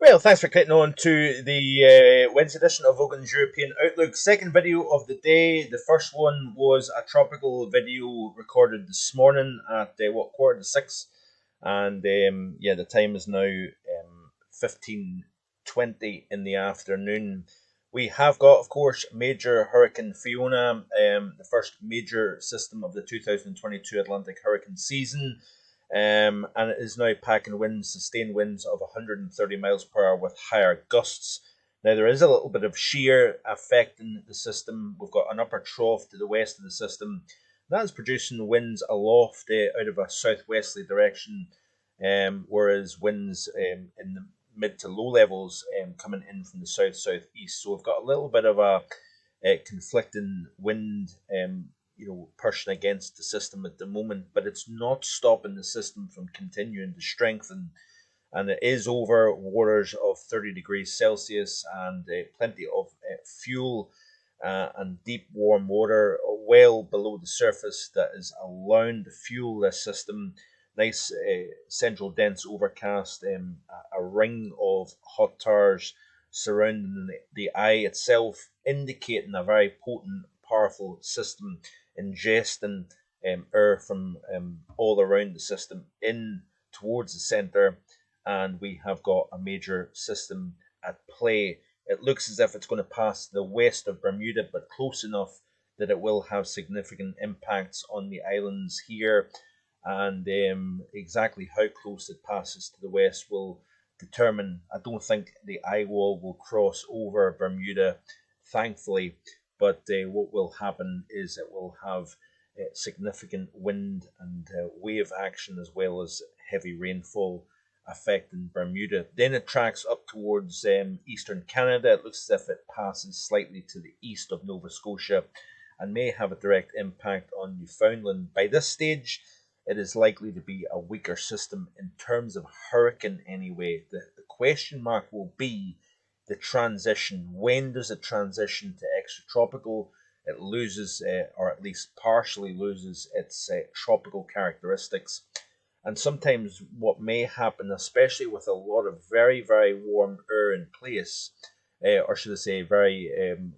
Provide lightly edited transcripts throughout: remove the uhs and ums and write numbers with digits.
Well, thanks for clicking on to the Wednesday edition of Vogan's European Outlook. Second video of the day. The first one was a tropical video recorded this morning at quarter to six, and yeah, the time is now 15:20 in the afternoon. We have got, of course, Major Hurricane Fiona, the first major system of the 2022 Atlantic hurricane season. And it is now packing winds, sustained winds of 130 miles per hour with higher gusts. Now, there is a little bit of shear affecting the system. We've got an upper trough to the west of the system. That is producing winds aloft out of a southwesterly direction, whereas winds in the mid to low levels coming in from the south-southeast. So we've got a little bit of a conflicting wind pushing against the system at the moment, but it's not stopping the system from continuing to strengthen. And it is over waters of 30 degrees Celsius and plenty of fuel and deep warm water well below the surface that is allowing to fuel this system. Nice central dense overcast, a ring of hot towers surrounding the eye itself, indicating a very potent, powerful system ingesting air from all around the system in towards the center, and we have got a major system at play. It looks as if it's going to pass the west of Bermuda, but close enough that it will have significant impacts on the islands here. And exactly how close it passes to the west will determine. I don't think the eye wall will cross over Bermuda, thankfully, but what will happen is it will have significant wind and wave action as well as heavy rainfall affecting Bermuda. Then it tracks up towards eastern Canada. It looks as if it passes slightly to the east of Nova Scotia and may have a direct impact on Newfoundland. By this stage, it is likely to be a weaker system in terms of hurricane anyway. The question mark will be the transition. When does it transition to extratropical? It loses, or at least partially loses, its tropical characteristics. And sometimes what may happen, especially with a lot of very, very warm air in place, or should I say very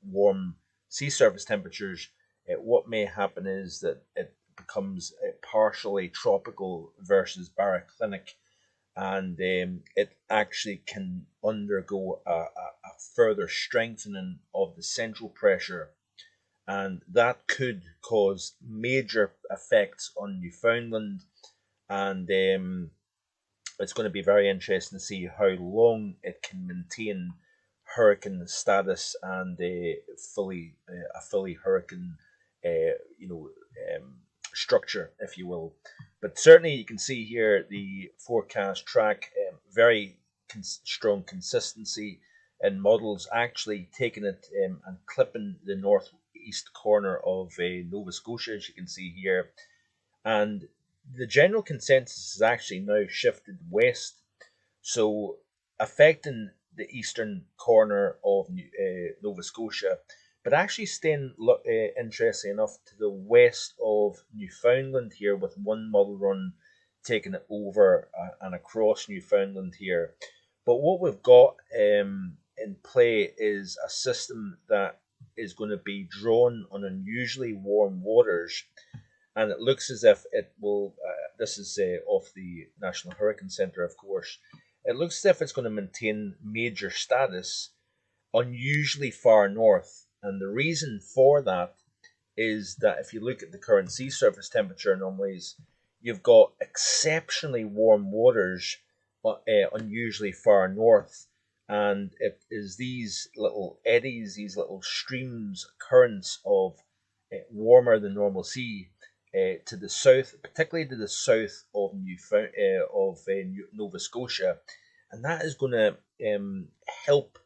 warm sea surface temperatures, what may happen is that it becomes partially tropical versus baroclinic, and it actually can undergo a further strengthening of the central pressure, and that could cause major effects on Newfoundland. And it's going to be very interesting to see how long it can maintain hurricane status and a fully hurricane, you know, structure, if you will. But certainly, you can see here the forecast track, very strong consistency in models, actually taking it and clipping the northeast corner of Nova Scotia, as you can see here. And the general consensus is actually now shifted west, so affecting the eastern corner of Nova Scotia, but actually staying, interesting enough, to the west of Newfoundland here, with one model run taking it over and across Newfoundland here. But what we've got in play is a system that is going to be drawn on unusually warm waters, and it looks as if it will. This is off the National Hurricane Center, of course. It looks as if it's going to maintain major status unusually far north, and the reason for that is that if you look at the current sea surface temperature anomalies, you've got exceptionally warm waters, unusually far north, and it is these little eddies, these little streams, currents of warmer than normal sea to the south, particularly to the south of Nova Scotia, and that is going to help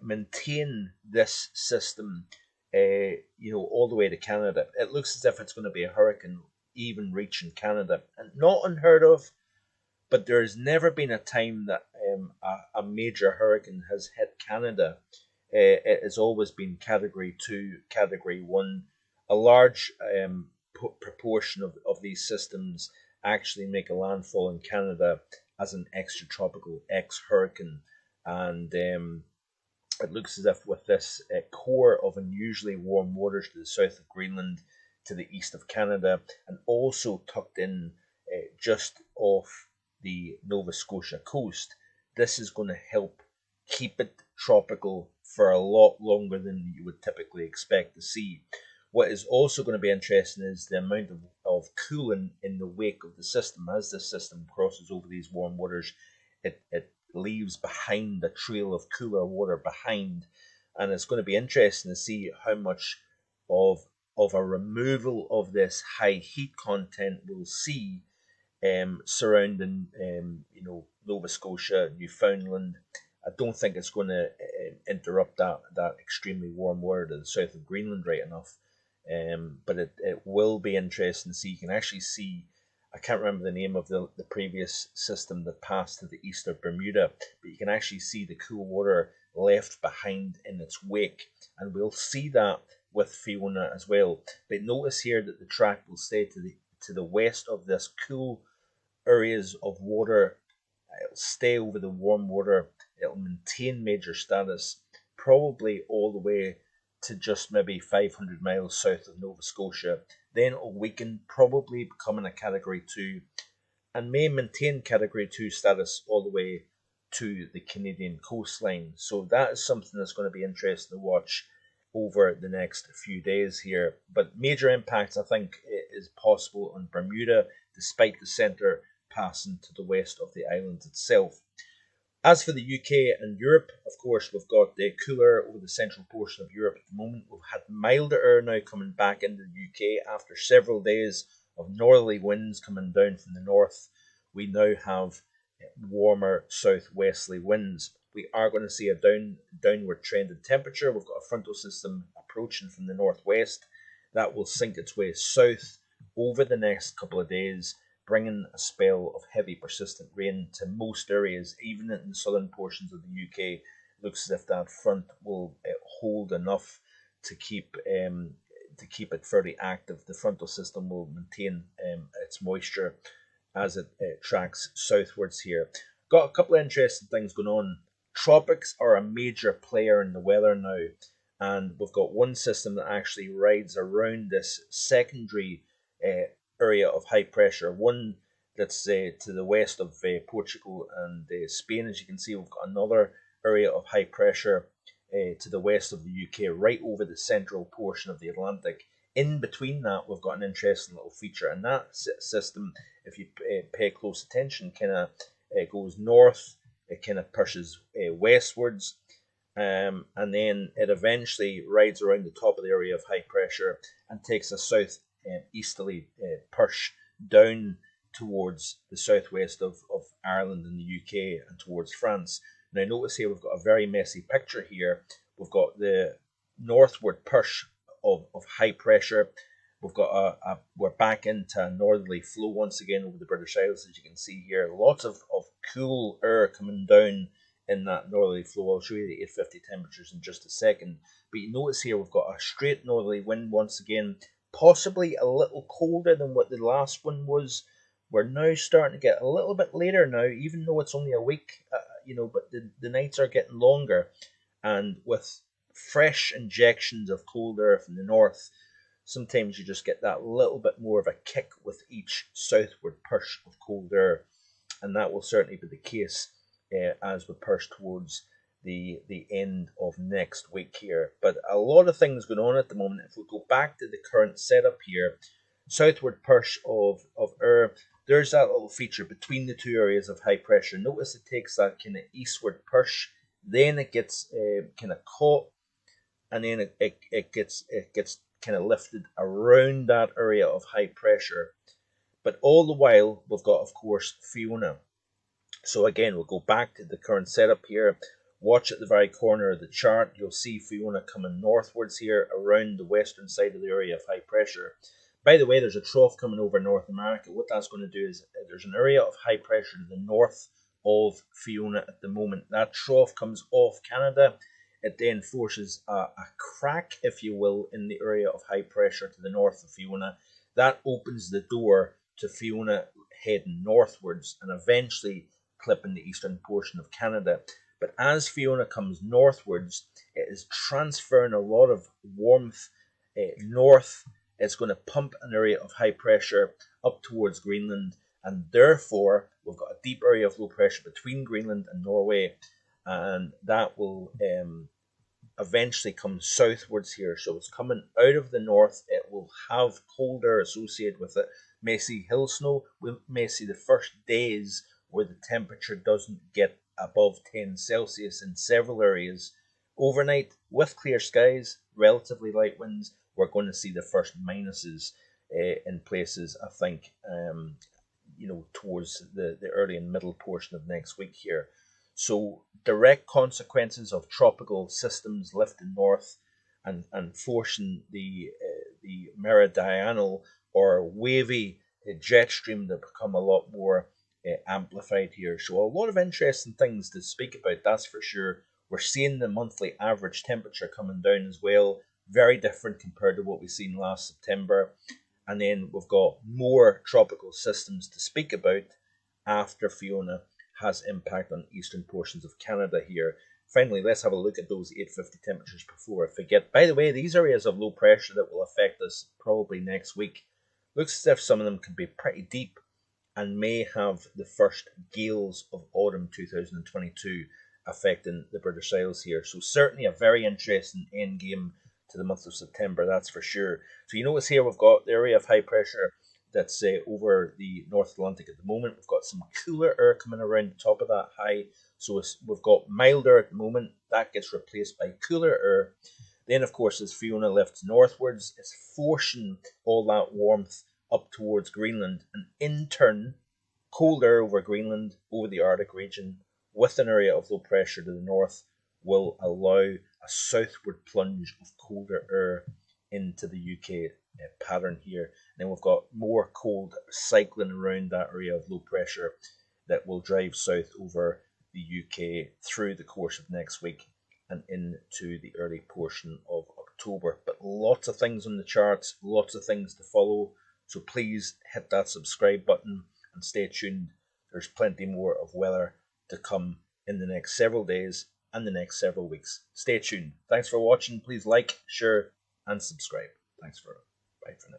maintain this system, all the way to Canada. It looks as if it's going to be a hurricane even reaching Canada, and not unheard of. But there's never been a time that a major hurricane has hit Canada. It has always been Category 2, Category 1. A large proportion of these systems actually make a landfall in Canada as an extratropical ex-hurricane. and it looks as if with this core of unusually warm waters to the south of Greenland, to the east of Canada, and also tucked in just off the Nova Scotia coast, this is going to help keep it tropical for a lot longer than you would typically expect to see. What is also going to be interesting is the amount of cooling in the wake of the system. As the system crosses over these warm waters, it leaves behind a trail of cooler water behind, and it's going to be interesting to see how much of a removal of this high heat content we'll see surrounding Nova Scotia, Newfoundland. I don't think it's going to interrupt that extremely warm water to the south of Greenland right enough. But it will be interesting to see. You can actually see, I can't remember the name of the previous system that passed to the east of Bermuda, but you can actually see the cool water left behind in its wake, and we'll see that with Fiona as well. But notice here that the track will stay to the west of this cool areas of water. It'll stay over the warm water. It'll maintain major status, probably all the way to just maybe 500 miles south of Nova Scotia. Then it'll weaken, probably becoming a Category 2, and may maintain Category 2 status all the way to the Canadian coastline. So that is something that's going to be interesting to watch over the next few days here. But major impacts, I think, is possible on Bermuda, despite the centre passing to the west of the island itself. As for the UK and Europe, of course, we've got the cooler over the central portion of Europe at the moment. We've had milder air now coming back into the UK after several days of northerly winds coming down from the north. We now have warmer southwesterly winds. We are going to see a downward trend in temperature. We've got a frontal system approaching from the northwest that will sink its way south over the next couple of days, bringing a spell of heavy persistent rain to most areas, even in the southern portions of the UK. It looks as if that front will hold enough to keep it fairly active. The frontal system will maintain its moisture as it tracks southwards here. Got a couple of interesting things going on. Tropics are a major player in the weather now, and we've got one system that actually rides around this secondary area of high pressure, one that's to the west of Portugal and Spain. As you can see, we've got another area of high pressure to the west of the UK, right over the central portion of the Atlantic. In between that, we've got an interesting little feature, and that system, if you pay close attention, kind of goes north, it kind of pushes westwards, and then it eventually rides around the top of the area of high pressure and takes a south easterly push down towards the southwest of Ireland and the UK and towards France. Now notice here we've got a very messy picture here. We've got the northward push of high pressure. We've got we're back into a northerly flow once again over the British Isles, as you can see here. Lots of cool air coming down in that northerly flow. I'll show you the 850 temperatures in just a second. But you notice here we've got a straight northerly wind once again, possibly a little colder than what the last one was. We're now starting to get a little bit later now, even though it's only a week, but the nights are getting longer. And with fresh injections of cold air from the north, sometimes you just get that little bit more of a kick with each southward push of cold air. And that will certainly be the case as we push towards the end of next week here. But a lot of things going on at the moment. If we go back to the current setup here, southward push of air, there's that little feature between the two areas of high pressure. Notice it takes that kind of eastward push, then it gets kind of caught, and then it gets kind of lifted around that area of high pressure. But all the while, we've got, of course, Fiona. So again, we'll go back to the current setup here. Watch at the very corner of the chart. You'll see Fiona coming northwards here around the western side of the area of high pressure. By the way, there's a trough coming over North America. What that's going to do is there's an area of high pressure to the north of Fiona at the moment. That trough comes off Canada. It then forces a crack, if you will, in the area of high pressure to the north of Fiona. That opens the door to Fiona heading northwards and eventually clipping the eastern portion of Canada. But as Fiona comes northwards, it is transferring a lot of warmth north. It's going to pump an area of high pressure up towards Greenland, and therefore we've got a deep area of low pressure between Greenland and Norway, and that will eventually come southwards here. So it's coming out of the north. It will have cold air associated with it. May see hill snow. We may see the first days where the temperature doesn't get above 10 Celsius in several areas. Overnight, with clear skies, relatively light winds, we're going to see the first minuses in places, I think, towards the early and middle portion of next week here. So direct consequences of tropical systems lifting north and forcing the meridional or wavy jet stream to become a lot more amplified here. So a lot of interesting things to speak about, that's for sure. We're seeing the monthly average temperature coming down as well, very different compared to what we've seen last September. And then we've got more tropical systems to speak about after Fiona has impact on eastern portions of Canada here. Finally, let's have a look at those 850 temperatures before I forget. By the way, these areas of low pressure that will affect us probably next week, looks as if some of them could be pretty deep and may have the first gales of autumn 2022 affecting the British Isles here. So certainly a very interesting end game to the month of September, that's for sure. So you notice here we've got the area of high pressure that's over the North Atlantic at the moment. We've got some cooler air coming around the top of that high. So we've got milder at the moment. That gets replaced by cooler air. Then, of course, as Fiona lifts northwards, it's forcing all that warmth up towards Greenland. And in turn, cold air over Greenland, over the Arctic region, with an area of low pressure to the north, will allow a southward plunge of colder air into the UK pattern here. And then we've got more cold cycling around that area of low pressure that will drive south over the UK through the course of next week and into the early portion of October. But lots of things on the charts, lots of things to follow. So please hit that subscribe button and stay tuned. There's plenty more of weather to come in the next several days and the next several weeks. Stay tuned. Thanks for watching. Please like, share, and subscribe. Bye for now.